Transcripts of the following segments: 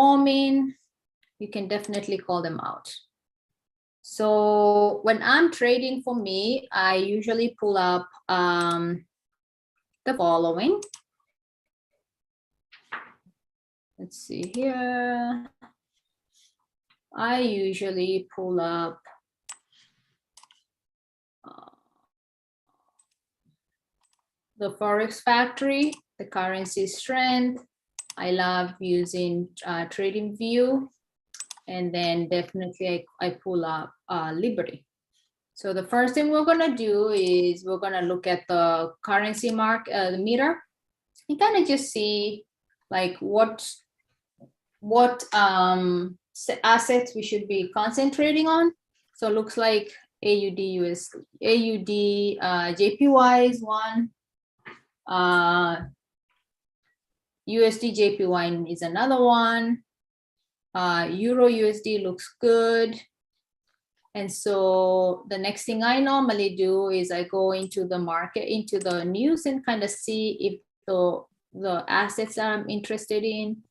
performing, you can definitely call them out. So when I'm trading, for me, I usually pull up the following. Let's see here. I usually pull up the Forex Factory, the currency strength. I love using TradingView. And then definitely I pull up Liberty. So the first thing we're gonna do is we're gonna look at the currency the meter, and kind of just see like what assets we should be concentrating on. So it looks like AUD JPY is one. USD JPY is another one. Euro USD looks good. And so the next thing I normally do is I go into the market, into the news, and kind of see if the assets that I'm interested in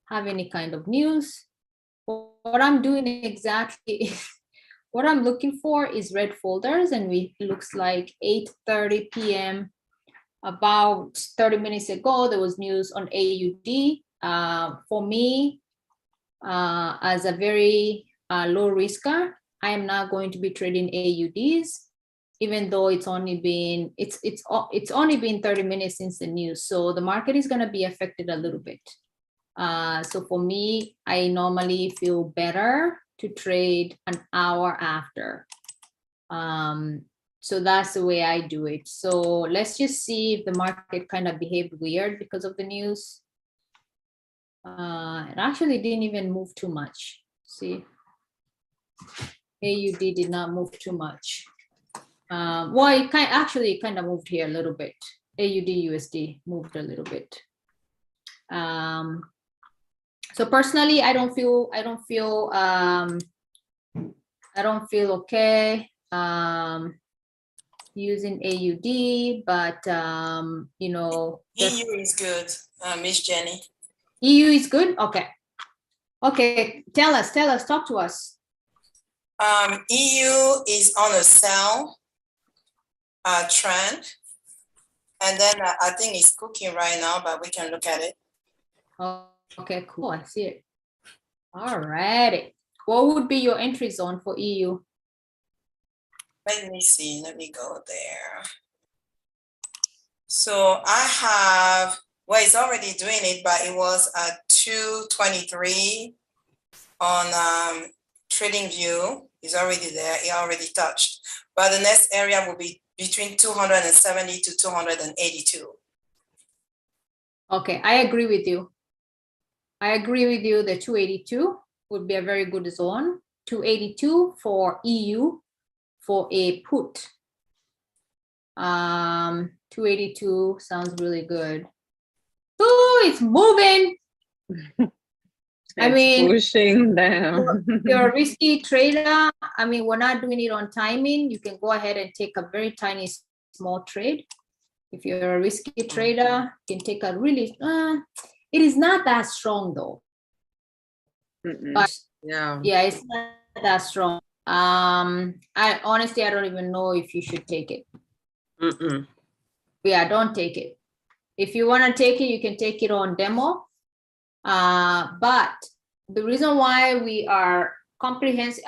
have any kind of news. What I'm doing exactly, what I'm looking for is red folders, and it looks like 8:30 p.m. About 30 minutes ago, there was news on AUD. For me, as a very low risker, I am not going to be trading AUDs, even though it's only been 30 minutes since the news. So the market is going to be affected a little bit. So for me, I normally feel better to trade an hour after. So that's the way I do it. So let's just see if the market kind of behaved weird because of the news. It actually didn't even move too much. See, AUD did not move too much. Well, it actually kind of moved here a little bit. AUD USD moved a little bit. So personally, I don't feel okay using AUD, but you know, EU is good, Miss Jenny. EU is good. Okay, tell us, talk to us. EU is on a sell trend, and then I think it's cooking right now, but we can look at it. Oh, okay, cool. I see it. All righty. What would be your entry zone for EU? Let me see. Let me go there. So I have, well, it's already doing it, but it was at 223 on TradingView. It's already there. It already touched. But the next area will be between 270 to 282. Okay, I agree with you. The 282 would be a very good zone. 282 for EU for a put. 282 sounds really good. Oh, it's moving. I mean, pushing down. if you're a risky trader, I mean, we're not doing it on timing. You can go ahead and take a very tiny, small trade. If you're a risky trader, you can take a really, it is not that strong though. But yeah, it's not that strong. I honestly, I don't even know if you should take it. Yeah, don't take it. If you want to take it, you can take it on demo. But the reason why we are apprehensive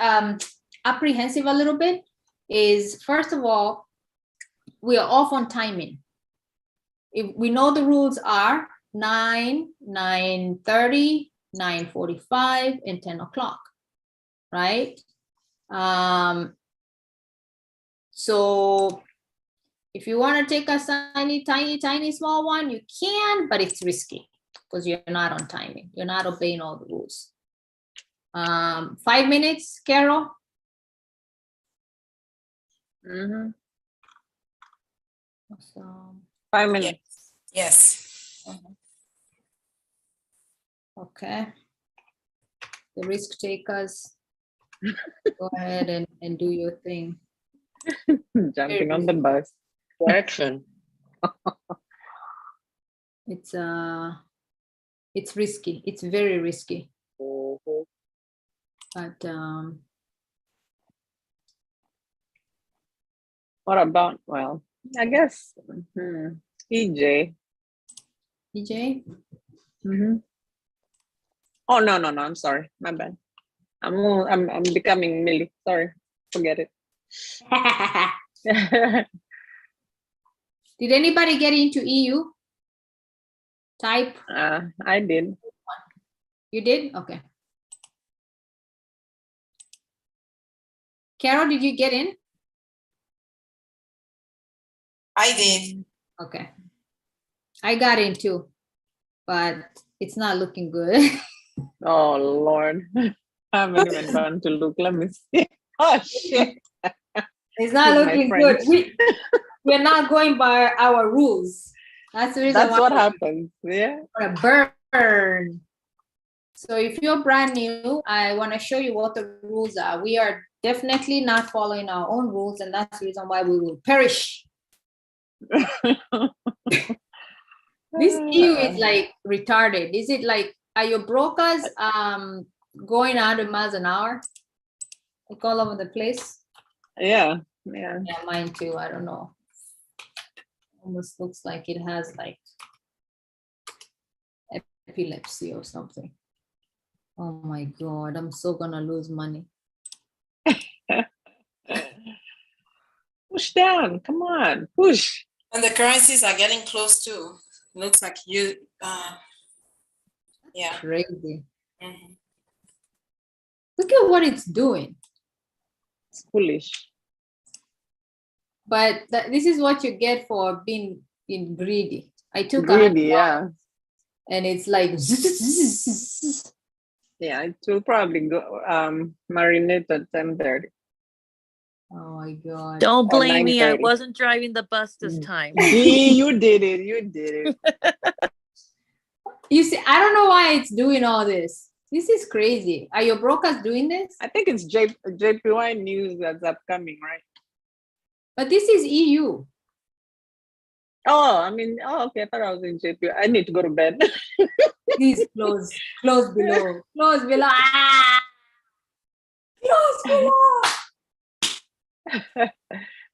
a little bit is, first of all, we are off on timing. If we know the rules are 9, 9:30, 9:45, and 10 o'clock, right? So if you want to take a tiny, small one, you can, but it's risky because you're not on timing. You're not obeying all the rules. 5 minutes, Carol? Awesome. 5 minutes. Yes. Okay. The risk takers, go ahead and do your thing. Jumping on the bus. Action. It's risky. It's very risky. But What about, well, I guess, EJ. EJ, Oh, no, I'm sorry. My bad. I'm becoming Millie. Sorry. Forget it. did anybody get into EU? Type, I did. you did? Okay. Carol, did you get in? I did. Okay. I got in too, but it's not looking good. Oh, Lord. I haven't even gone to look. Let me see. Oh, shit. It's not Excuse my looking good. French. We're not going by our rules. That's the reason That's why what we're happens. Yeah. gonna burn. So if you're brand new, I want to show you what the rules are. We are definitely not following our own rules, and that's the reason why we will perish. This EU is like retarded. Is it like, are your brokers going 100 miles an hour? Like all over the place? Yeah. Yeah, mine too. I don't know. Almost looks like it has like epilepsy or something. Oh my God, I'm so gonna lose money. Push down. Come on. Push. And the currencies are getting close too. Looks like you, yeah. Crazy. Mhm. Look at what it's doing. It's foolish. But this is what you get for being greedy. I took Greedy, $100 yeah. and it's like Yeah, it will probably go marinate at 10:30. oh my God. Don't Or blame me. I 9:30. wasn't driving the bus this time. Gee, you did it. You did it. You see, I don't know why it's doing all this. This is crazy. Are your brokers doing this? I think it's JPY news that's upcoming, right? But this is EU. Oh, I mean, okay. I thought I was in JPY. I need to go to bed. Please close below. Close below. Ah! Close below.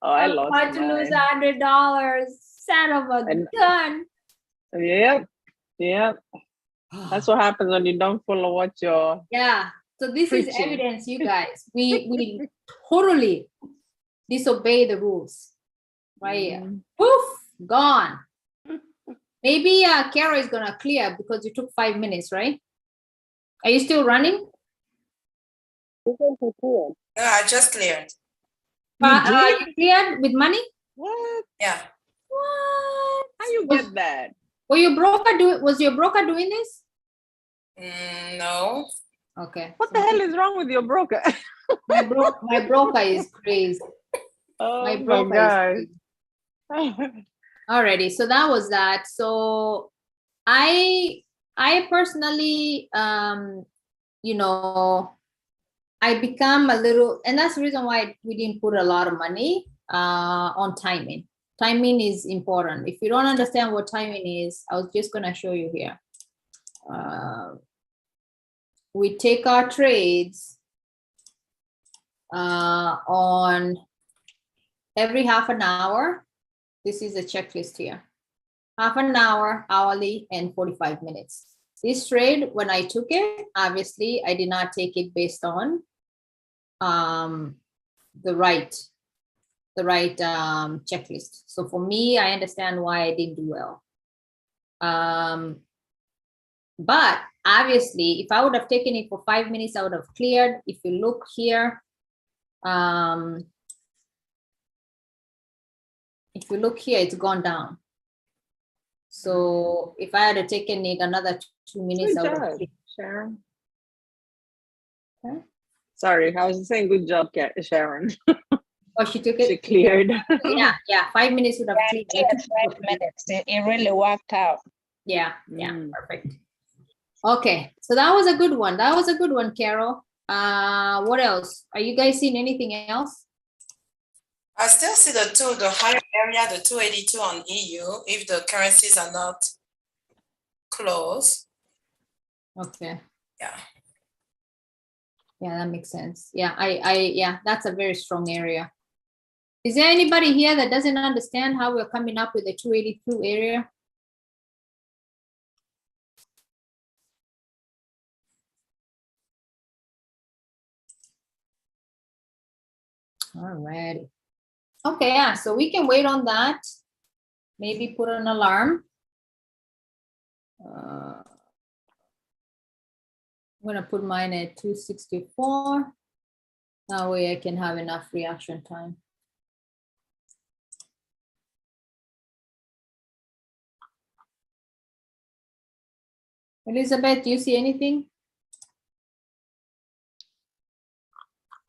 Oh, I I'm lost about to lose mine. $100. Son of a gun. Yep. That's what happens when you don't follow what you're. Yeah. So this is Preaching. evidence, you guys. We totally disobey the rules. Right here. Poof, gone. Maybe Kara is gonna clear because you took 5 minutes, right? Are you still running? No, I just cleared. You cleared with money? What? Yeah. What? How you get that? Was your broker doing this? No. Okay. What the hell is wrong with your broker? My broker is crazy. Oh My my broker God. is crazy. Alrighty, so that was that. So I personally you know, I become a little, and that's the reason why we didn't put a lot of money on timing. Timing is important. If you don't understand what timing is, I was just gonna show you here. We take our trades on every half an hour. This is a checklist here. Half an hour, hourly, and 45 minutes. This trade, when I took it, obviously I did not take it based on the right checklist. So for me, I understand why I didn't do well. But obviously, if I would have taken it for 5 minutes, I would have cleared. If you look here, it's gone down. So if I had taken it another 2 minutes, Good I would have job, cleared. Sharon. Okay. Sorry, I was saying good job, Sharon. Oh, she took it? She cleared. Yeah, 5 minutes would have cleared. I took it. 5 minutes. It really worked out. Yeah, perfect. Okay, so that was a good one. That was a good one, Carol. What else? Are you guys seeing anything else? I still see the higher area, the 282 on EU, if the currencies are not close. Okay. Yeah. Yeah, that makes sense. Yeah, yeah, that's a very strong area. Is there anybody here that doesn't understand how we're coming up with the 282 area? All right. Okay, yeah, so we can wait on that. Maybe put an alarm. I'm gonna put mine at 264. That way I can have enough reaction time. Elizabeth, do you see anything?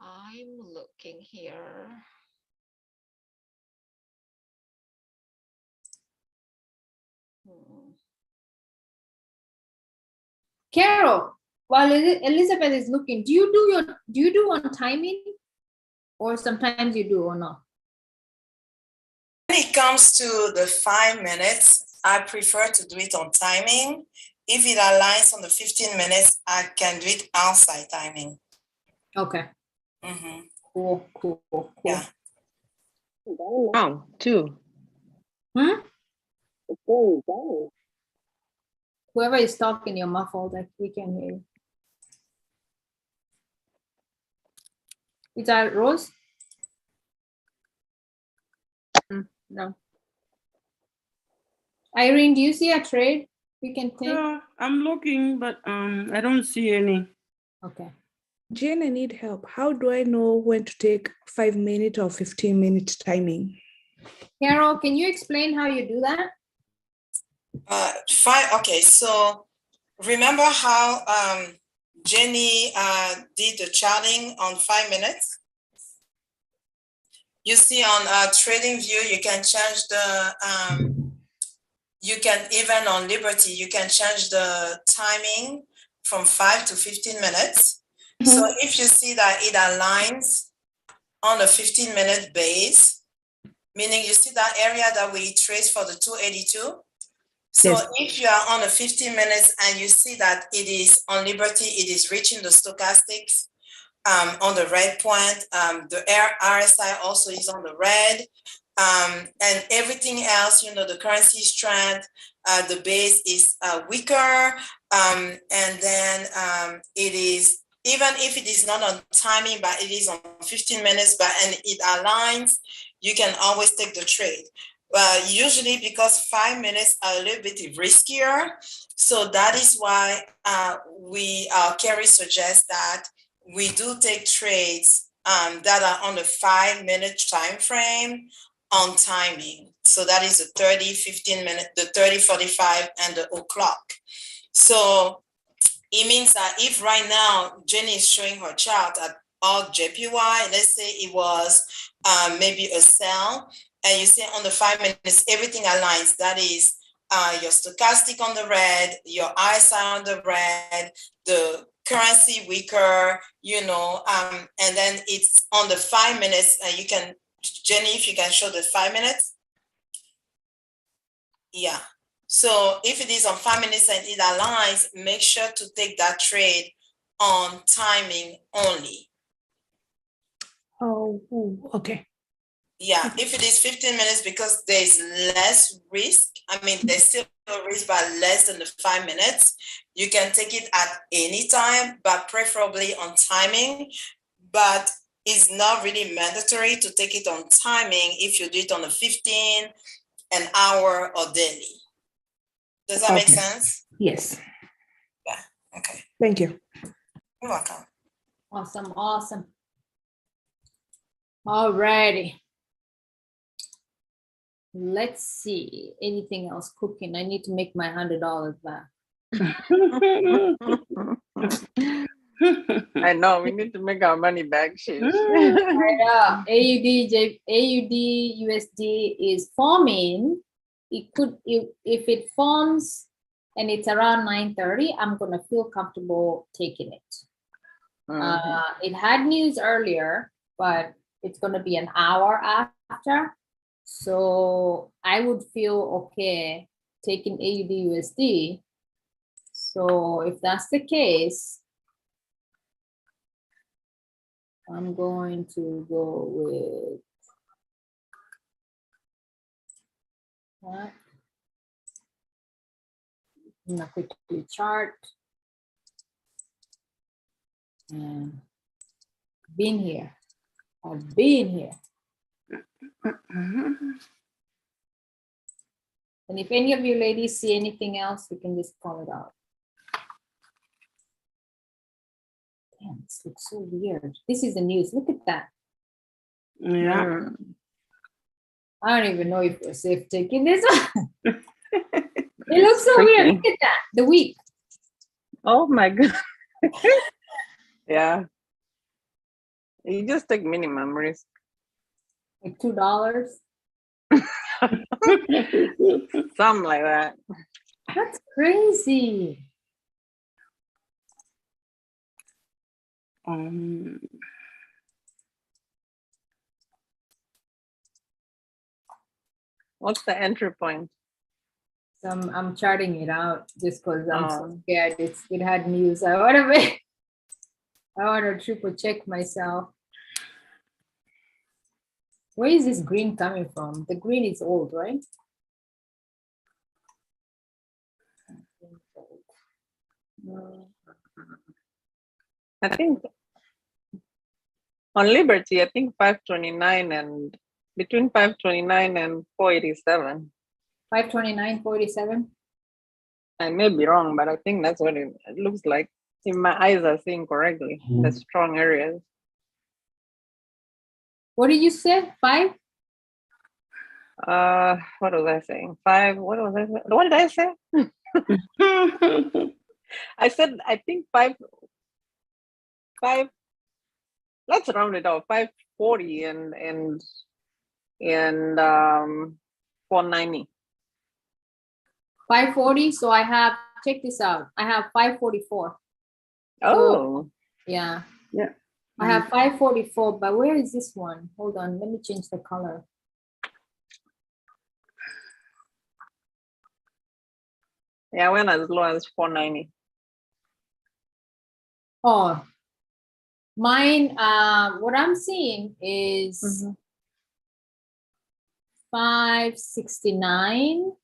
I'm looking here. Hmm. Carol, while Elizabeth is looking, do you do on timing? Or sometimes you do or not? When it comes to the 5 minutes, I prefer to do it on timing. If it aligns on the 15 minutes, I can do it outside timing. Okay, Mhm. cool. Yeah. Long too. Hmm? It's very long. Whoever is talking, you're muffled, like we can hear you. Is that Rose? No. Irene, do you see a trade we can take? Yeah, I'm looking, but I don't see any. Okay. Jane, I need help. How do I know when to take 5-minute or 15-minute timing? Carol, can you explain how you do that? Okay, so remember how Jenny did the charting on 5 minutes? You see on Trading View, you can change the, you can even on Liberty, you can change the timing from 5 to 15 minutes. So if you see that it aligns on a 15-minute base, meaning you see that area that we traced for the 282. So Yes. if you are on a 15 minutes and you see that it is on Liberty, it is reaching the stochastics on the red point. The RSI also is on the red. And everything else, you know, the currency strength, the base is weaker. And then it is, even if it is not on timing, but it is on 15 minutes, and it aligns, you can always take the trade. Usually because 5 minutes are a little bit riskier. So that is why Kerry suggests that we do take trades that are on the 5-minute time frame on timing. So that is the 30, 15 minute, the 30, 45, and the o'clock. So it means that if right now Jenny is showing her chart at all JPY, let's say it was maybe a sell, and you see on the 5 minutes, everything aligns. That is your stochastic on the red, your RSI on the red, the currency weaker, you know, and then it's on the 5 minutes, and you can, Jenny, if you can show the 5 minutes. Yeah. So if it is on 5 minutes and it aligns, make sure to take that trade on timing only. Oh, okay. Yeah, if it is 15 minutes, because there's less risk, I mean, there's still a risk, but less than the 5 minutes, you can take it at any time, but preferably on timing. But it's not really mandatory to take it on timing if you do it on a 15, an hour, or daily. Does that make Okay. sense? Yes. Yeah, okay. Thank you. You're welcome. Awesome. All righty. Let's see. Anything else cooking? I need to make my $100 back. I know we need to make our money back. Sheesh. Yeah, AUD USD is forming. It could, if it forms and it's around 9:30, I'm gonna feel comfortable taking it. It had news earlier, but it's gonna be an hour after. So I would feel okay taking AUD USD. So if that's the case, I'm going to go with that. I'm gonna quickly chart. And been here. I've been here. And if any of you ladies see anything else, you can just call it out. Damn, this looks so weird. This is the news. Look at that. Yeah. Mm. I don't even know if we're safe taking this one. It looks so Tricky. weird. Look at that. The week. Oh my god. Yeah. You just take minimum risk. Like $2. Something like that. That's crazy. What's the entry point? So I'm charting it out just because I'm so Oh. scared. It had news. I want to triple check myself. Where is this green coming from? The green is old, right? I think on Liberty, I think 529 and between 529 and 487. 529.47. I may be wrong, but I think that's what it looks like. If my eyes are seeing correctly, the strong areas. What did you say? 5? What was I saying? 5. What was I saying? What did I say? I said I think 5. Let's round it off. 540 and 490. 540. So I have, check this out. I have 544. Oh, Yeah. Yeah. I have 544, but where is this one? Hold on, let me change the color. yeah, I went as low as 490. Oh, mine, what I'm seeing is Mhm. 569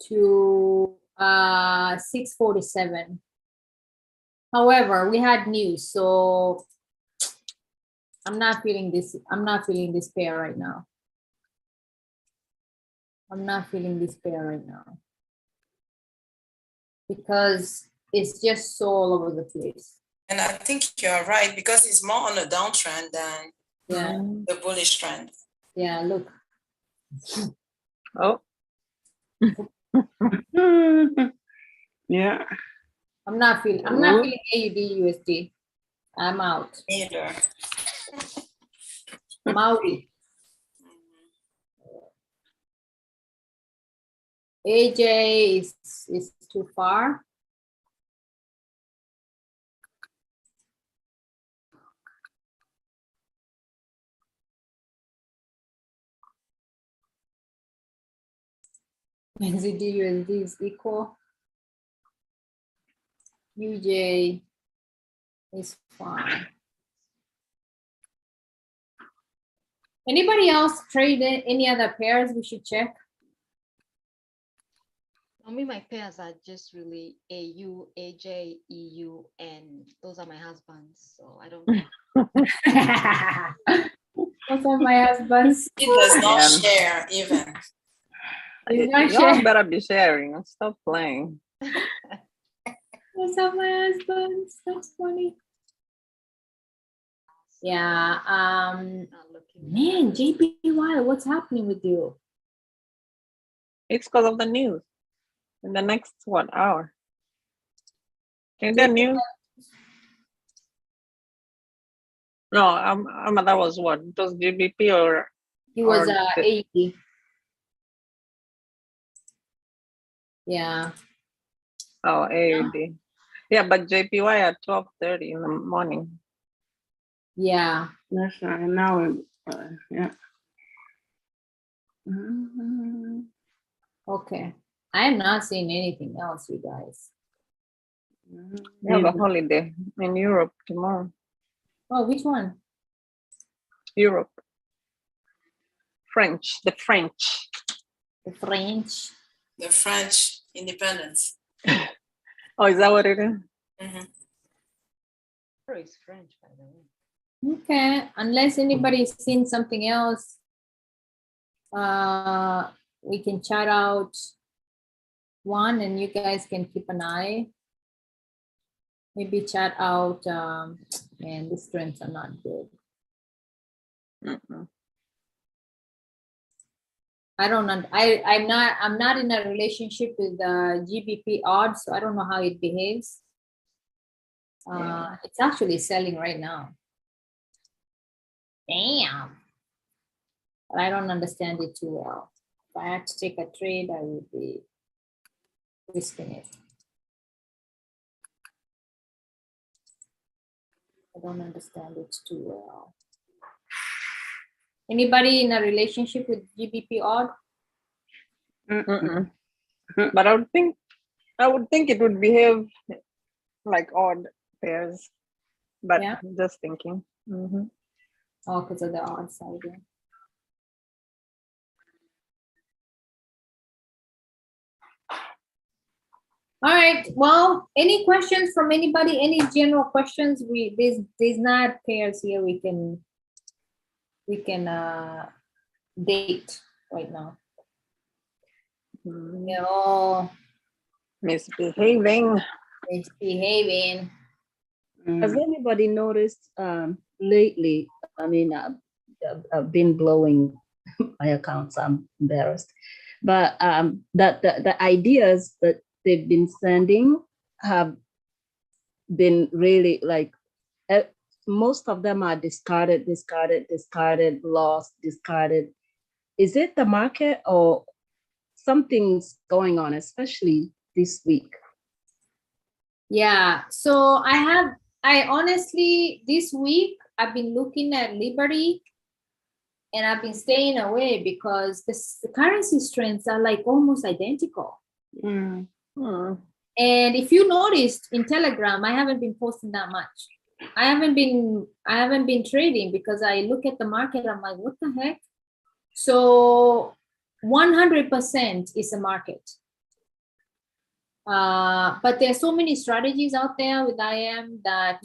to 647. However, we had news, so I'm not feeling this. I'm not feeling this pair right now. I'm not feeling this pair right now because it's just so all over the place. And I think you're right because it's more on a downtrend than Yeah, the bullish trend. yeah. Look, Oh, Yeah. I'm not feeling AUD USD. I'm out. Either. Maui. AJ is too far. NZD USD is equal. UJ is fine. Anybody else trade any other pairs we should check? I mean, my pairs are just really AU, AJ, EU, and those are my husbands. So I don't know. Those are my husband's. It does not Yeah. share even. It's not y'all share. better be sharing. Stop playing. Those are my husbands. That's funny. Yeah. Not looking. Man, JPY, what's happening with you? It's because of the news. In the next hour? Is there news? No, that was what? It was GBP or He was Or the- 80. Yeah. oh AUD. Yeah, but JPY at 12:30 in the morning. Yeah. That's right. Now, yeah. Mhm. Okay. I am not seeing anything else, you guys. We have a holiday in Europe tomorrow. Oh, which one? Europe. French, the French. The French. The French independence. Oh, is that what it is? Mhm. It's French, by the way. Okay, unless anybody's seen something else, we can chat out one and you guys can keep an eye. Maybe chat out, and the strengths are not good. Mm-mm. I'm not in a relationship with GBP odds, so I don't know how it behaves. It's actually selling right now. Damn. But I don't understand it too well. If I had to take a trade, I would be risking it. I don't understand it too well. Anybody in a relationship with GBP odd? Mm-mm. But I would think it would behave like odd pairs. But Yeah. just thinking. Mhm. Oh, because of the odd side. Yeah. All right. Well, any questions from anybody? Any general questions? There's not pairs here we can date right now. Mm. They're all Misbehaving. misbehaving. Has anybody noticed lately? I mean, I've been blowing my accounts. I'm embarrassed, but that the ideas that they've been sending have been really like most of them are discarded, lost, discarded. Is it the market or something's going on, especially this week? Yeah. So I honestly, this week, I've been looking at Liberty and I've been staying away because the currency strengths are like almost identical. Mm. Hmm. And if you noticed in Telegram, I haven't been posting that much. I haven't been trading because I look at the market, I'm like, what the heck? So 100% is a market. But there's so many strategies out there with IM that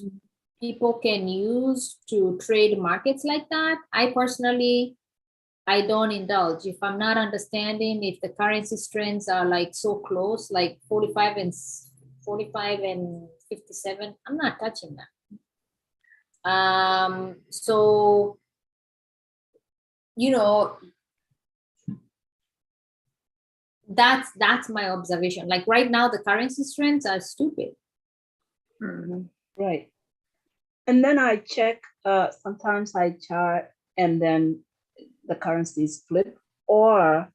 people can use to trade markets like that. I personally, I don't indulge. If I'm not understanding if the currency strengths are like so close, like 45 and 57, I'm not touching that. So, you know, that's my observation. Like right now, the currency strengths are stupid. Mhm. Right. And then I check, sometimes I chart and then the currencies flip, or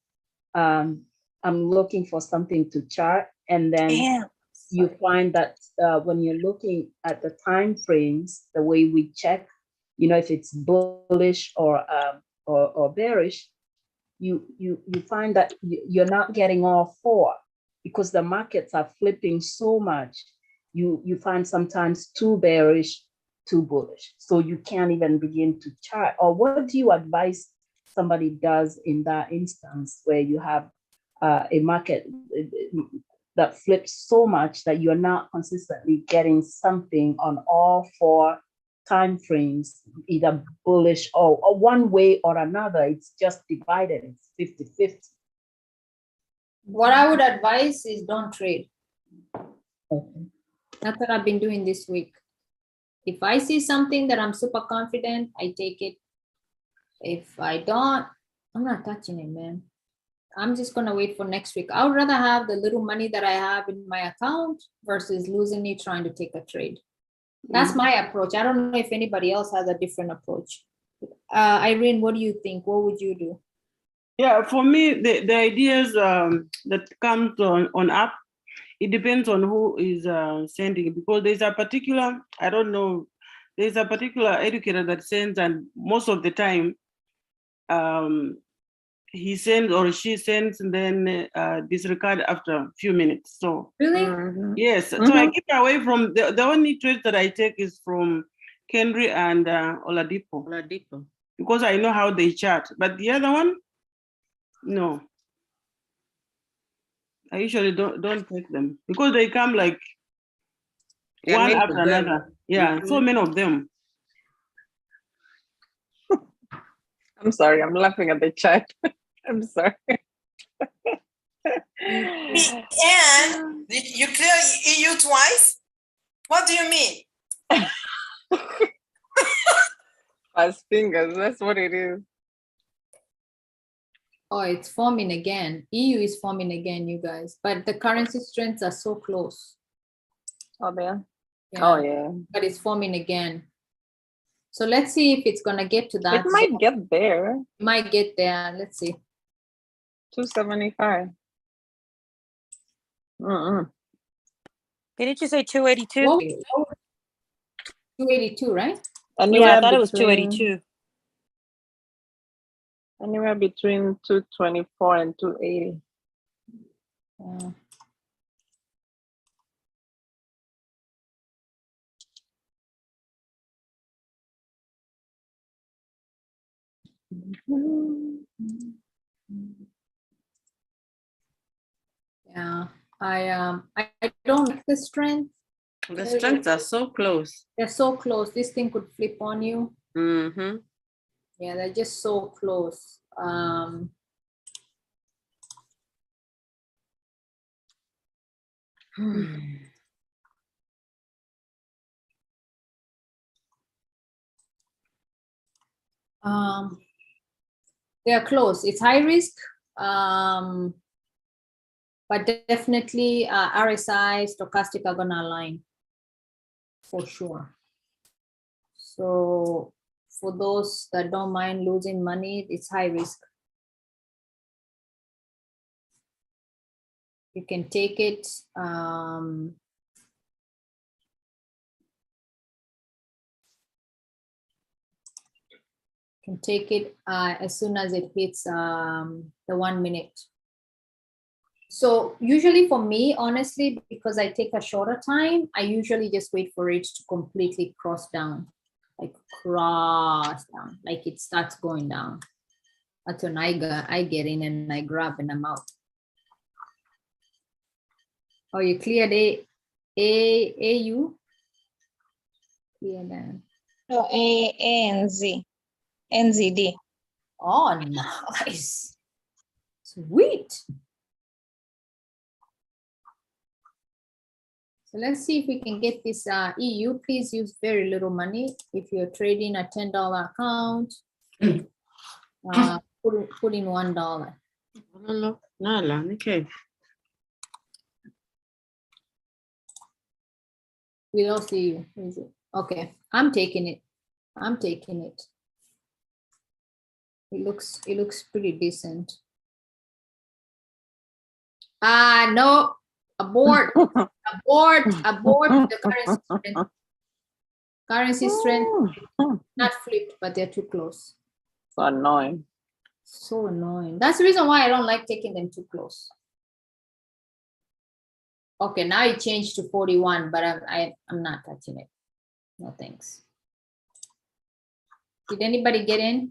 I'm looking for something to chart and then you find that when you're looking at the time frames, the way we check, you know, if it's bullish or bearish, you find that you're not getting all four because the markets are flipping so much. You find sometimes too bearish, too bullish, so you can't even begin to chart. Or what do you advise somebody does in that instance where you have a market that flips so much that you're not consistently getting something on all four time frames, either bullish or one way or another? It's just divided, it's 50-50. What I would advise is don't trade. Okay. That's what I've been doing this week. If I see something that I'm super confident, I take it. If I don't, I'm not touching it, man. I'm just gonna wait for next week. I would rather have the little money that I have in my account versus losing it trying to take a trade. That's my approach. I don't know if anybody else has a different approach. Irene, what do you think? What would you do? Yeah, for me, the ideas that comes on app, it depends on who is sending it, because there's a particular, I don't know, there's a particular educator that sends, and most of the time, he sends or she sends and then disregard after a few minutes. So Really? Mhm. yes, so I Mhm. keep away from the only trades that I take is from Kendry and Oladipo Oladipo. because I know how they chart. But the other one, no. I usually don't take them because they come like There are one many after of them. another. Yeah, so Mhm. many of them. I'm sorry, I'm laughing at the chat. I'm sorry. And you clear EU twice? What do you mean? Fast fingers, that's what it is. Oh, it's forming again. EU is forming again, you guys. But the currency strengths are so close. Oh, there. Yeah, Oh, yeah. but it's forming again. So let's see if it's gonna get to that. It might zone. get there. It might get there. Let's see. 275. Mm-mm. Didn't you say 282? Whoa, 282, right? Yeah, Anywhere I thought it was between 282. anywhere between 224 and 280. Yeah. Yeah, I don't like the strength. The strengths are so close. They're so close. This thing could flip on you. Mm-hmm. Yeah, they're just so close. They are close. It's high risk, but definitely RSI, stochastic are gonna align for sure. So for those that don't mind losing money, it's high risk. You can take it. Can take it as soon as it hits the 1 minute. So usually for me, honestly, because I take a shorter time, I usually just wait for it to completely cross down, like it starts going down. That's when I get in and I grab and I'm out. Oh, you cleared AU? Clear then. No, ANZ, NZD. Oh, nice. Sweet. So let's see if we can get this EU. Please use very little money. If you're trading a $10 account, put in $1. No, okay. We don't see you. Where is it? Okay, I'm taking it. I'm taking it. It looks pretty decent. No, abort, abort the currency strength. Currency strength, not flipped, but they're too close. So annoying. So annoying. That's the reason why I don't like taking them too close. Okay, now it changed to 41, but I'm not touching it. No thanks. Did anybody get in?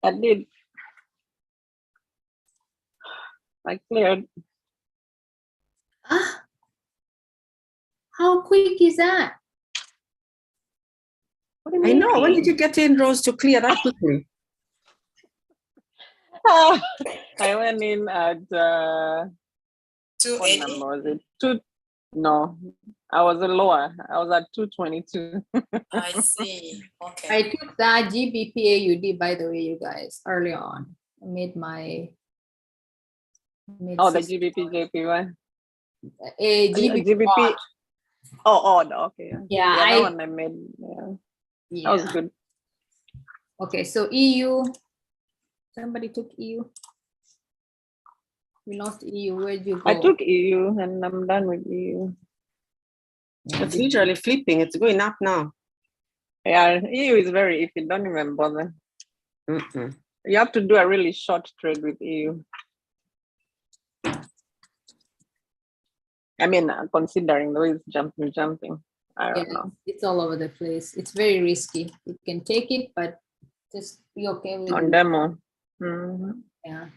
I did. I cleared. How quick is that? What do you I mean? know. When did you get in, Rose, to clear that quickly? I went in at what 280? number was it? No, I was lower. I was at 222. I see. Okay. I took that GBP AUD, by the way, you guys, early on. I made my. Oh, the GBP JPY. GBP. GBP. Oh, no, okay. Yeah, that one I made. Yeah, that was good. Okay, so EU. Somebody took EU. We lost EU. Where'd you go? I took EU and I'm done with EU. It's literally flipping. It's going up now. Yeah, EU is very iffy. Don't even bother. Mm-mm. You have to do a really short trade with EU. I mean, considering the way it's jumping, I Yeah, don't know. it's all over the place. It's very risky. You can take it, but just be okay with On it. demo. Mhm. Yeah.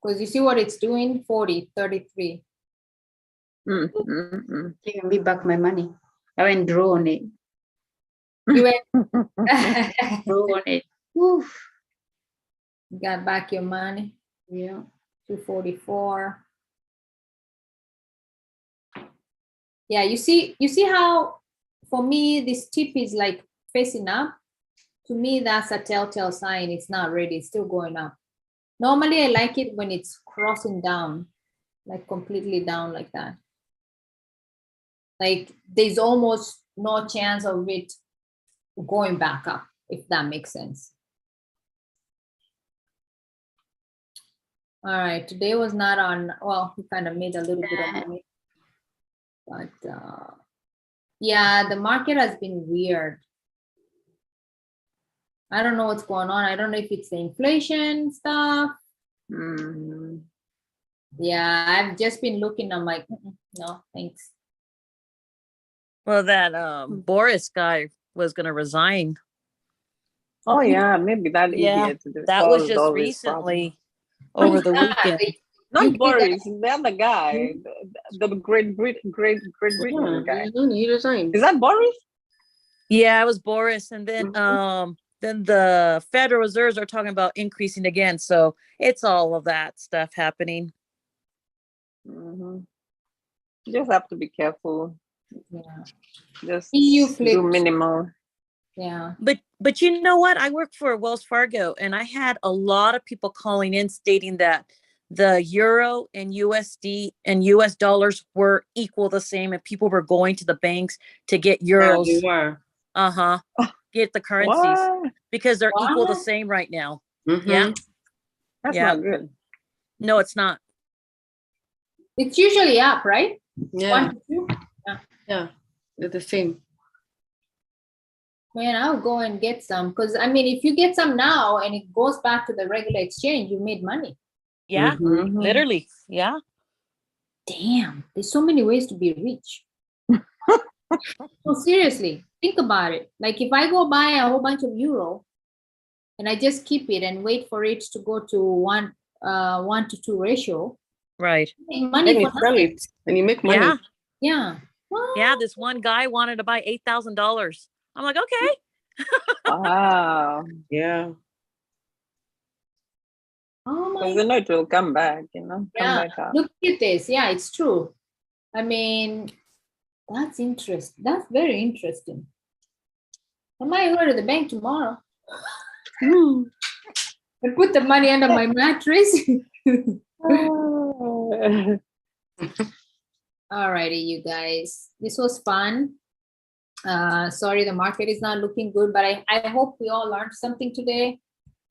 Because you see what it's doing, 40, 33. Giving me back my money. I went draw on it. You went, Draw on it. Oof. got back your money, Yeah. 244. Yeah, you see how for me this tip is like facing up. To me, that's a telltale sign it's not ready, it's still going up. Normally I like it when it's crossing down, like completely down like that. Like there's almost no chance of it going back up, if that makes sense. All right, today was not on, well, we kind of made a little bit of money. But yeah, the market has been weird. I don't know what's going on. I don't know if it's the inflation stuff. Yeah, I've just been looking. I'm like, no, thanks. Well, that Boris guy was going to resign. Oh yeah, maybe that Yeah, idiot. that was solved just all these problems. recently over the Yeah, weekend. Not You get Boris, the other guy, the Great Britain guy. He resigned. Is that Boris? Yeah, it was Boris, and then the Federal Reserves are talking about increasing again. So it's all of that stuff happening. You just have to be careful. Yeah. Just EU do flipped. minimal. Yeah. But you know what? I work for Wells Fargo, and I had a lot of people calling in stating that the euro and USD and US dollars were equal the same, and people were going to the banks to get euros. Yeah, they were. Get the currencies What? because they're equal the What? same right now. Mhm. Yeah. That's Yeah. not good. No, it's not. It's usually up, right? Yeah, 1 to 2. yeah, they're the same. Man, I'll go and get some because I mean, if you get some now and it goes back to the regular exchange, you made money. Yeah, Mhm. literally. Yeah. Damn, there's so many ways to be rich. So seriously, think about it. Like if I go buy a whole bunch of euro and I just keep it and wait for it to go to 1 to 2 ratio, Right. I make money Then you for sell nothing. it and you make money. Yeah. Yeah. Yeah. This one guy wanted to buy $8,000. I'm like, okay. Wow. Yeah. Oh my Because you know it will come back, come Yeah, back up. look at this. Yeah, it's true. I mean, that's interesting. That's very interesting. I might go to the bank tomorrow and put the money under my mattress. Alrighty, you guys. This was fun. Sorry, the market is not looking good, but I hope we all learned something today.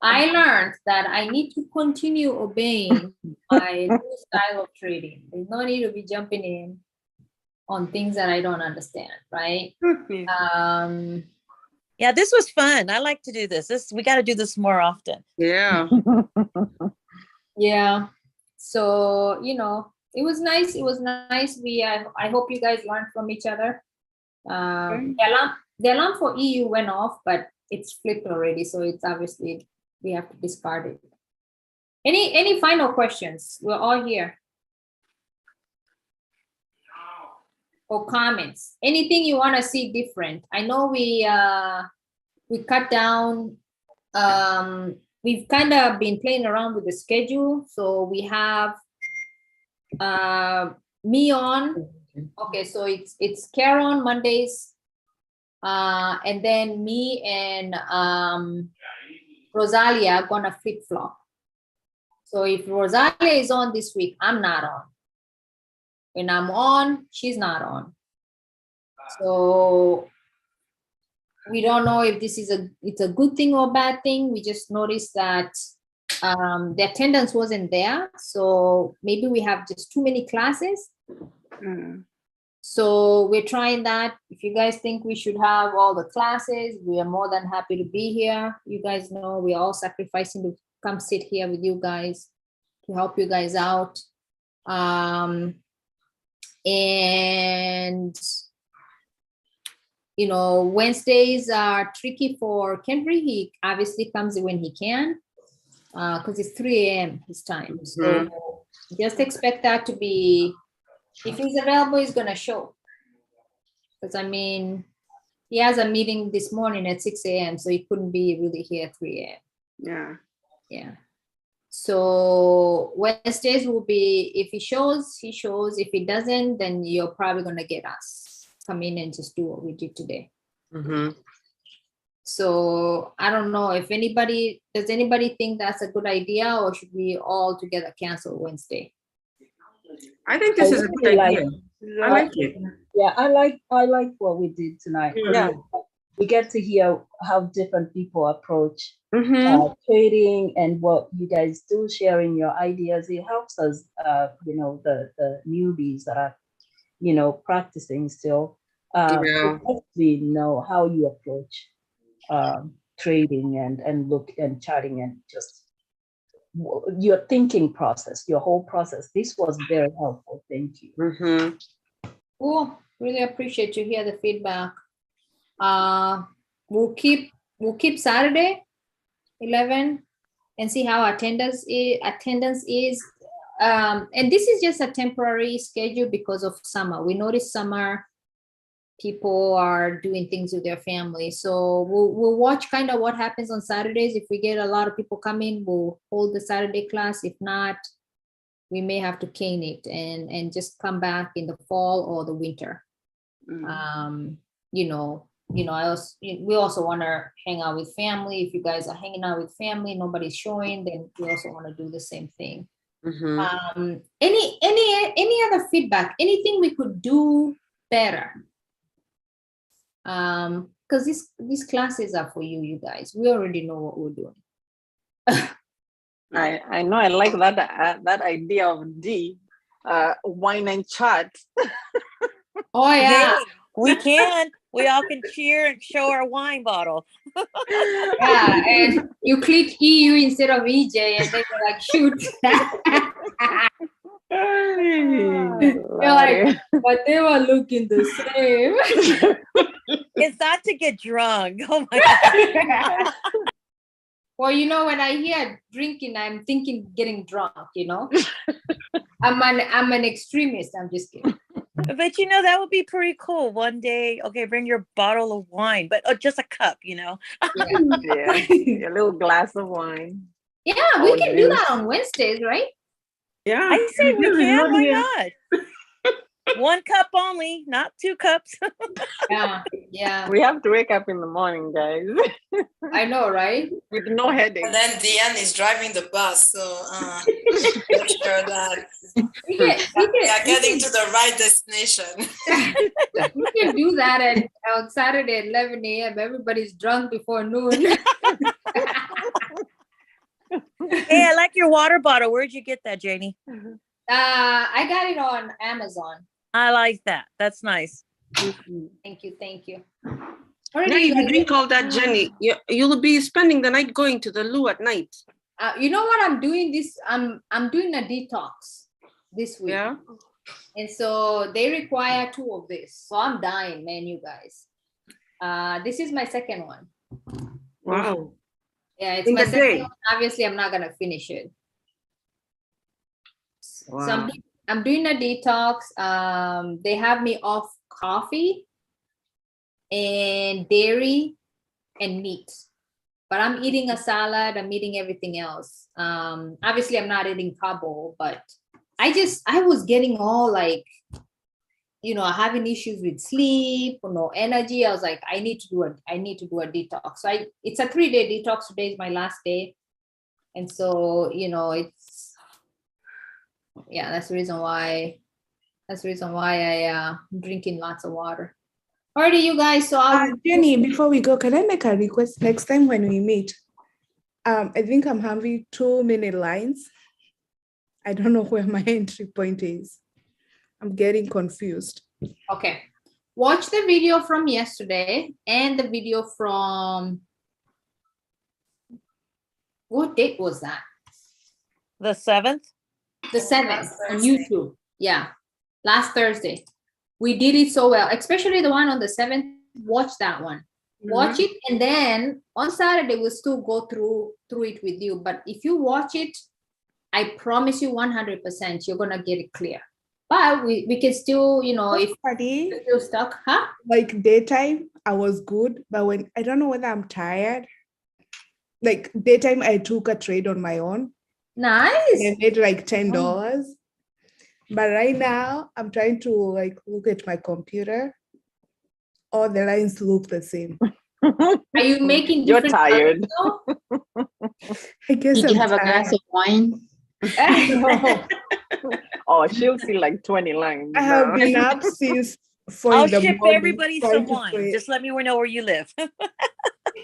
I learned that I need to continue obeying my new style of trading. There's no need to be jumping in on things that I don't understand, right? Yeah, this was fun. I like to do this. We got to do this more often. Yeah. Yeah. So, it was nice. It was nice. I hope you guys learned from each other. The alarm for EU went off, but it's flipped already. So it's obviously, we have to discard it. Any final questions? We're all here. Or comments? Anything you want to see different? I know we cut down. We've kind of been playing around with the schedule. So we have me on. Okay, so it's Kara on Mondays. And then me and Rosalia are gonna flip-flop. So if Rosalia is on this week, I'm not on. When I'm on, she's not on. So we don't know if this is it's a good thing or a bad thing. We just noticed that the attendance wasn't there. So maybe we have just too many classes. So we're trying that. If you guys think we should have all the classes, we are more than happy to be here. You guys know we're all sacrificing to come sit here with you guys to help you guys out. And you know, Wednesdays are tricky for Kendry. He obviously comes when he can, because it's 3 a.m. his time. So just expect that to be, if he's available, he's gonna show. Because I mean, he has a meeting this morning at 6 a.m. so he couldn't be really here at 3 a.m. Yeah. Yeah. So Wednesdays will be, if he shows, he shows. If he doesn't, then you're probably gonna get us come in and just do what we did today. So I don't know if anybody, does anybody think that's a good idea, or should we all together cancel Wednesday? I think this is a good idea. I like it. Yeah, I like what we did tonight. Yeah. We get to hear how different people approach trading and what you guys do, sharing your ideas. It helps us, you know, the newbies that are, you know, practicing still. To actually know how you approach trading and look and charting and just your thinking process, your whole process. This was very helpful. Thank you. Cool. Really appreciate to hear the feedback. We'll keep Saturday 11 and see how attendance is. And this is just a temporary schedule because of summer. We noticed summer people are doing things with their family. So we'll watch kind of what happens on Saturdays. If we get a lot of people coming, we'll hold the Saturday class. If not, we may have to cane it and just come back in the fall or the winter. You know, we also want to hang out with family. If you guys are hanging out with family, nobody's showing, then we also want to do the same thing. Any other feedback? Anything we could do better? Because these classes are for you guys. We already know what we're doing. I know. I like that idea of D, wine and chat. Oh yeah, Hey, we can. We all can cheer and show our wine bottle. Yeah, and you click EU instead of EJ, and then you're like, shoot. You're like, but they were looking the same. It's not to get drunk. Oh my God. Well, you know, when I hear drinking, I'm thinking getting drunk, you know. I'm an extremist. I'm just kidding. But you know, that would be pretty cool. One day, okay, bring your bottle of wine, but just a cup, you know. Yeah, a little glass of wine. Yeah, we can do that on Wednesdays, right? Yeah, I say we can. Why yeah. not? 1 cup only, not 2 cups. Yeah. We have to wake up in the morning, guys. I know, right? With no headache. And then Deanne is driving the bus, so make sure that we are getting to the right destination. We can do that on Saturday at 11 a.m. Everybody's drunk before noon. Hey, I like your water bottle. Where'd you get that, Janie? I got it on Amazon. I like that. That's nice. Thank you. Yeah, if you drink all that, Jenny, you'll be spending the night going to the loo at night. You know what I'm doing I'm doing a detox this week. Yeah. And so they require 2 of this. So I'm dying, man, you guys. This is my second one. Wow. Yeah, it's In my the second day. one. Obviously, I'm not gonna finish it. Wow. So I'm doing a detox. They have me off coffee and dairy and meat, but I'm eating a salad. I'm eating everything else. Obviously, I'm not eating carbo, but I was getting all like, you know, having issues with sleep, no energy. I was like, I need to do a detox. So it's a 3-day detox. Today is my last day, and so you know that's the reason why I'm drinking lots of water. Alrighty, you guys. So Jenny, before we go, can I make a request? Next time when we meet, I think I'm having too many lines. I don't know where my entry point is. I'm getting confused. Okay. Watch the video from yesterday and the video from, what date was that? The 7th? The 7th Last on Thursday. YouTube. Yeah. Last Thursday. We did it so well, especially the one on the 7th. Watch that one. Watch it, and then on Saturday we'll still go through it with you. But if you watch it, I promise you 100% you're gonna get it clear. But we can still, you know, if Party, you're still stuck, huh? like daytime, I was good, but when I don't know whether I'm tired. Like daytime, I took a trade on my own. Nice. And I made like $10. But right now, I'm trying to like look at my computer. All the lines look the same. Are you making You're different tired. colors, though? I guess Did you I'm have a glass tired. of wine? Oh, she'll see like 20 lines. I have now. been up since 4 I'll in the ship morning everybody trying some to wine. trade. Just let me know where you live.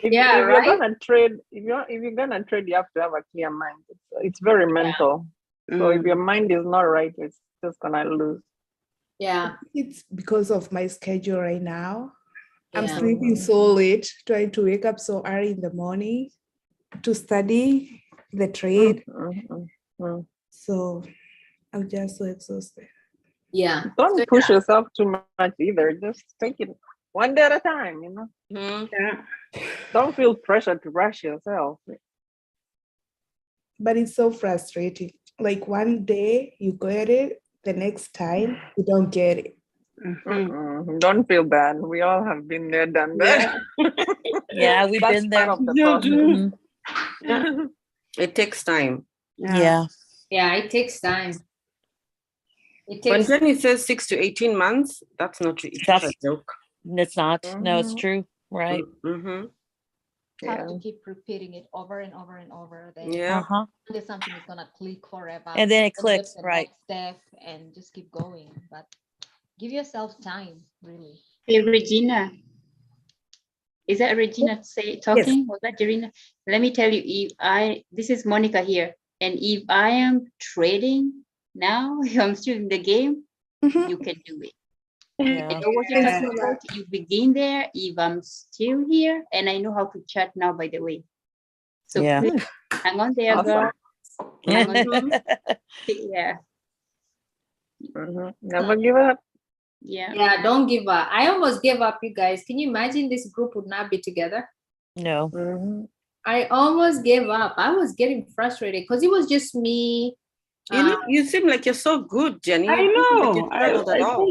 Yeah, if right? you're gonna trade, if you're gonna trade, you have to have a clear mind. It's very mental. So if your mind is not right, it's just gonna lose. Yeah. It's because of my schedule right now. I'm Yeah. sleeping so late, trying to wake up so early in the morning to study the trade. So I'm just so exhausted. Yeah. Don't So, push yourself too much either. Just take it one day at a time, you know. Yeah. Don't feel pressure to rush yourself. But it's so frustrating. Like one day you get it, the next time you don't get it. Don't feel bad. We all have been there, done that. Yeah, we've That's been there. part of the You process. do. Mhm. It takes time. Yeah. yeah, it takes time. It When takes Jenny says 6 to 18 months, that's not it's not a That's- joke. It's not. No, it's Mhm. true. Right. Mm-hmm. Have to keep repeating it over and over and over. Then Yeah. Uh-huh. there's something is gonna click forever. And then it Then get clicks, the right. next step and just keep going. But give yourself time, really. Hey, Regina. Is that Regina talking? Was that Regina? Let me tell you, this is Monica here. And if I am trading now, I'm still in the game, you can do it. Yeah. I know what you're talking about. You begin there. If I'm still here, and I know how to chat now, by the way. So Yeah. please, hang on there, Awesome. girl. Hang on there. Yeah. Never give up. Yeah. Yeah, don't give up. I almost gave up, you guys. Can you imagine this group would not be together? No. I almost gave up. I was getting frustrated because it was just me. You seem like you're so good, Jenny. I You don't know. seem like you struggled at all.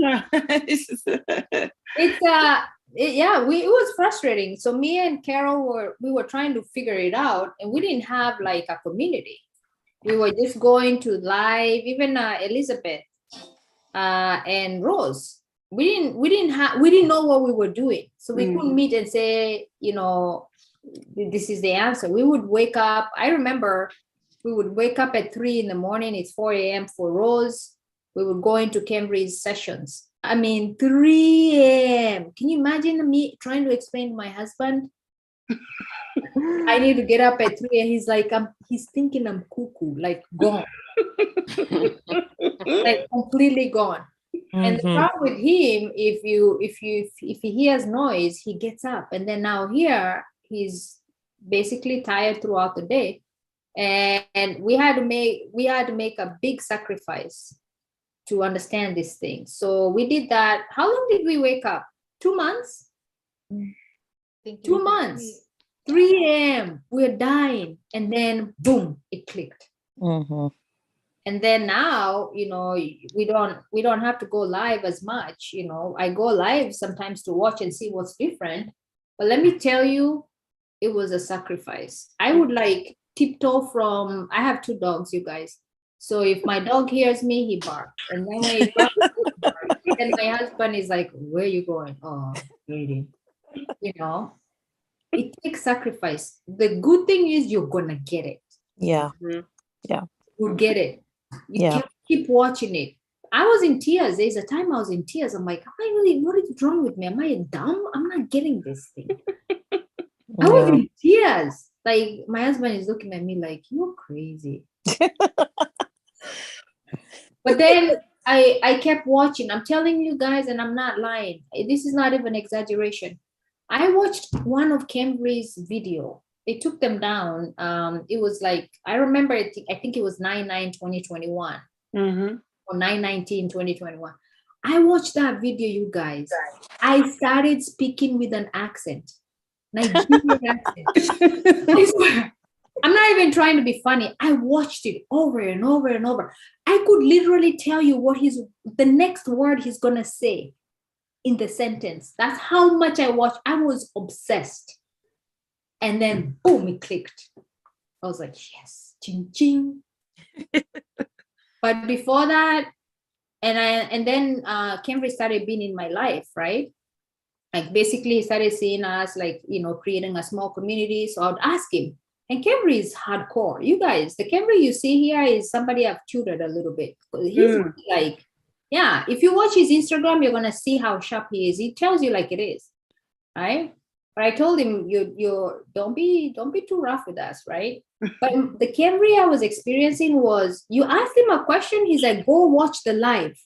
It was frustrating. So me and Carol were trying to figure it out, and we didn't have like a community. We were just going to live, even Elizabeth and Rose. We didn't know what we were doing. So we couldn't meet and say, you know, this is the answer. We would wake up. I remember we would wake up at 3 in the morning. It's 4 a.m. for Rose. We would go into Cambridge sessions. I mean, 3 a.m. Can you imagine me trying to explain to my husband? I need to get up at 3, and he's like, he's thinking I'm cuckoo, like gone, like completely gone. And the problem with him, if he hears noise, he gets up, and then now here he's basically tired throughout the day, and we had to make a big sacrifice to understand this thing. So we did that. How long did we wake up? 2 months? 2 months. 3 a.m. We're dying, and then boom, it clicked. And then now, you know, we don't have to go live as much. You know, I go live sometimes to watch and see what's different. But let me tell you, it was a sacrifice. I would like tiptoe from, I have 2 dogs, you guys. So if my dog hears me, he barks. And then when he barks, and my husband is like, where are you going? Oh, reading. You know, it takes sacrifice. The good thing is you're gonna get it. Yeah. Yeah. You get it. You keep watching it. I was in tears. There's a time I was in tears. I'm like, what is wrong with me? Am I dumb? I'm not getting this thing. I was in tears. Like my husband is looking at me like, you're crazy. But then I kept watching. I'm telling you guys, and I'm not lying. This is not even exaggeration. I watched one of Cambry's video. They took them down. It was like, I remember it, I think it was 9/9/2021 or 9/19/2021. I watched that video, you guys. I started speaking with an accent. Nigerian accent. I swear. I'm not even trying to be funny. I watched it over and over and over. I could literally tell you what the next word he's gonna say in the sentence. That's how much I watched. I was obsessed. And then boom, it clicked. I was like, yes, ching ching. But before that, and then Cambry started being in my life, right? Like basically he started seeing us like, creating a small community. So I would ask him, and Cambry is hardcore. You guys, the Cambry you see here is somebody I've tutored a little bit. He's like, yeah, if you watch his Instagram, you're gonna see how sharp he is. He tells you like it is, right? But I told him, you don't be too rough with us, right? But the Cambry I was experiencing was, you asked him a question, he's like, go watch the live.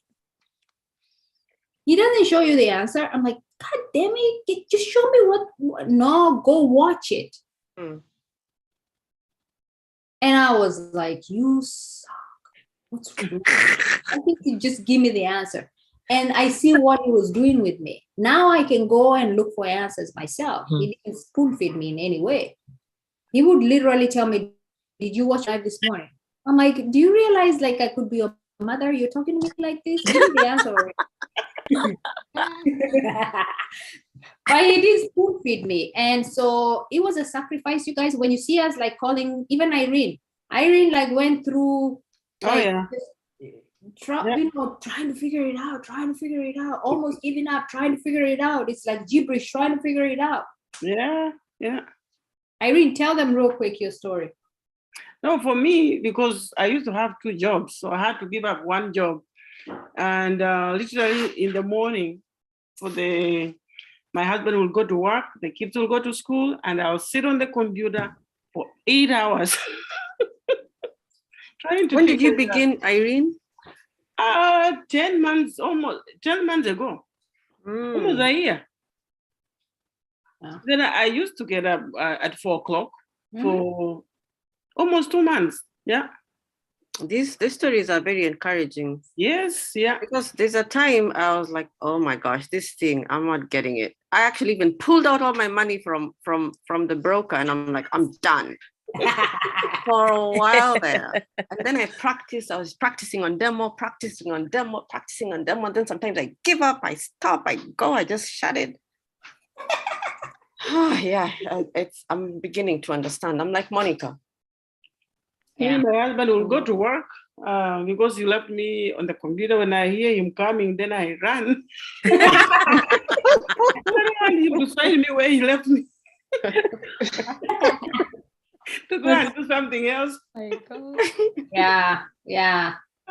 He doesn't show you the answer. I'm like, God damn it, just show me what no, go watch it. And I was like, you suck. What's wrong? I think you just give me the answer. And I see what he was doing with me. Now I can go and look for answers myself. He didn't spoon feed me in any way. He would literally tell me, did you watch live this morning? I'm like, do you realize like I could be your mother? You're talking to me like this? Give me the answer already. But he did spoon feed me. And so it was a sacrifice, you guys. When you see us like calling, even Irene like went through like, trying to figure it out, almost giving up, trying to figure it out. It's like gibberish, trying to figure it out. Yeah. Irene, tell them real quick your story. No, for me, because I used to have 2 jobs, so I had to give up 1 job. And literally in the morning, my husband will go to work, the kids will go to school, and I'll sit on the computer for 8 hours. When did you begin, Irene? 10 months ago. Almost a year. Then I used to get up at 4 o'clock for almost 2 months. Yeah. These stories are very encouraging. Yes, yeah. Because there's a time I was like, oh my gosh, this thing, I'm not getting it. I actually even pulled out all my money from the broker, and I'm like, I'm done. For a while there. And then I was practicing on demo. Then sometimes I give up, I stop, I go, I just shut it. Yeah, I'm beginning to understand. I'm like Monica. Yeah. My husband will go to work because he left me on the computer. When I hear him coming, then I run. He will find me where he left me. To go and do something else. Yeah.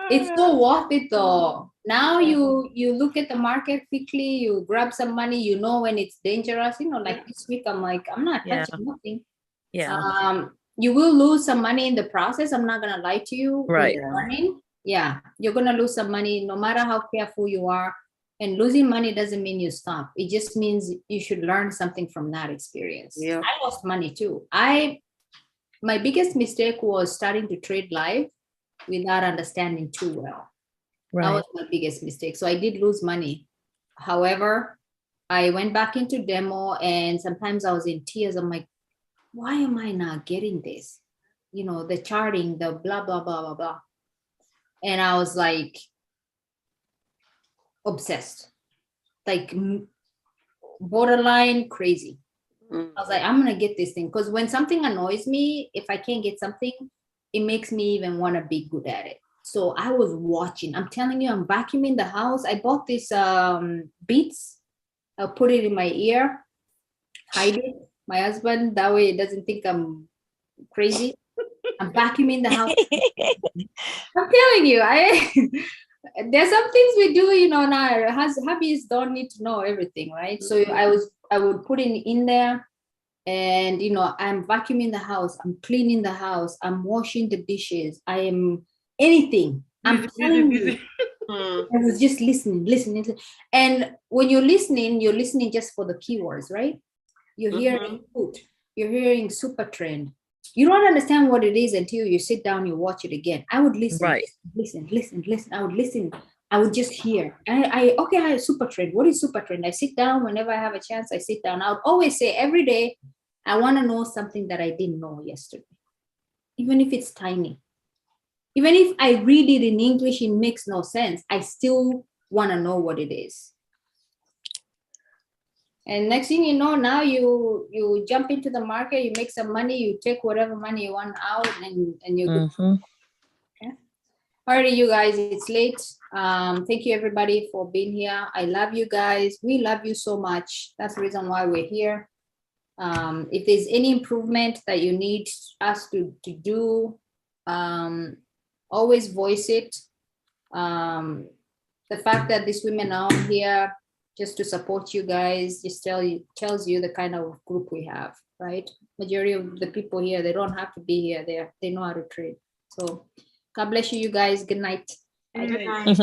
It's so worth it though. Now you look at the market quickly, you grab some money, you know when it's dangerous. Like this week, I'm like, I'm not touching nothing. Yeah. You will lose some money in the process. I'm not gonna lie to you. Right. Yeah, you're gonna lose some money no matter how careful you are. And losing money doesn't mean you stop. It just means you should learn something from that experience. Yeah. I lost money too. My biggest mistake was starting to trade live without understanding too well. Right. That was my biggest mistake. So I did lose money. However, I went back into demo, and sometimes I was in tears. I'm like, why am I not getting this? The charting, the blah, blah, blah, blah, blah. And I was like obsessed, like borderline crazy. I was like, I'm gonna get this thing, because when something annoys me, if I can't get something, it makes me even want to be good at it. So I was watching. I'm telling you, I'm vacuuming the house. I bought this Beats. I'll put it in my ear, hide it. My husband, that way it doesn't think I'm crazy. I'm vacuuming the house. I'm telling you, there's some things we do, now hubbies don't need to know everything, right? So I would put it in there, and I'm vacuuming the house, I'm cleaning the house, I'm washing the dishes, I am anything. I'm telling you, Mm-hmm. I was just listening. And when you're listening just for the keywords, right? You're hearing food, you're hearing super trend. You don't understand what it is until you sit down, you watch it again. I would listen, Right. listen. I would listen. I would just hear. I super trend. What is super trend? I sit down whenever I have a chance. I sit down. I would always say every day, I want to know something that I didn't know yesterday, even if it's tiny. Even if I read it in English, it makes no sense. I still want to know what it is. And next thing you know, now you jump into the market, you make some money, you take whatever money you want out, and you're good. Okay. Alrighty, you guys, it's late. Thank you everybody for being here. I love you guys. We love you so much. That's the reason why we're here. If there's any improvement that you need us to do, always voice it. The fact that these women are here just to support you guys just tells you the kind of group we have, right? Majority of the people here, they don't have to be here. They know how to trade. So God bless you guys. Good night. Good night.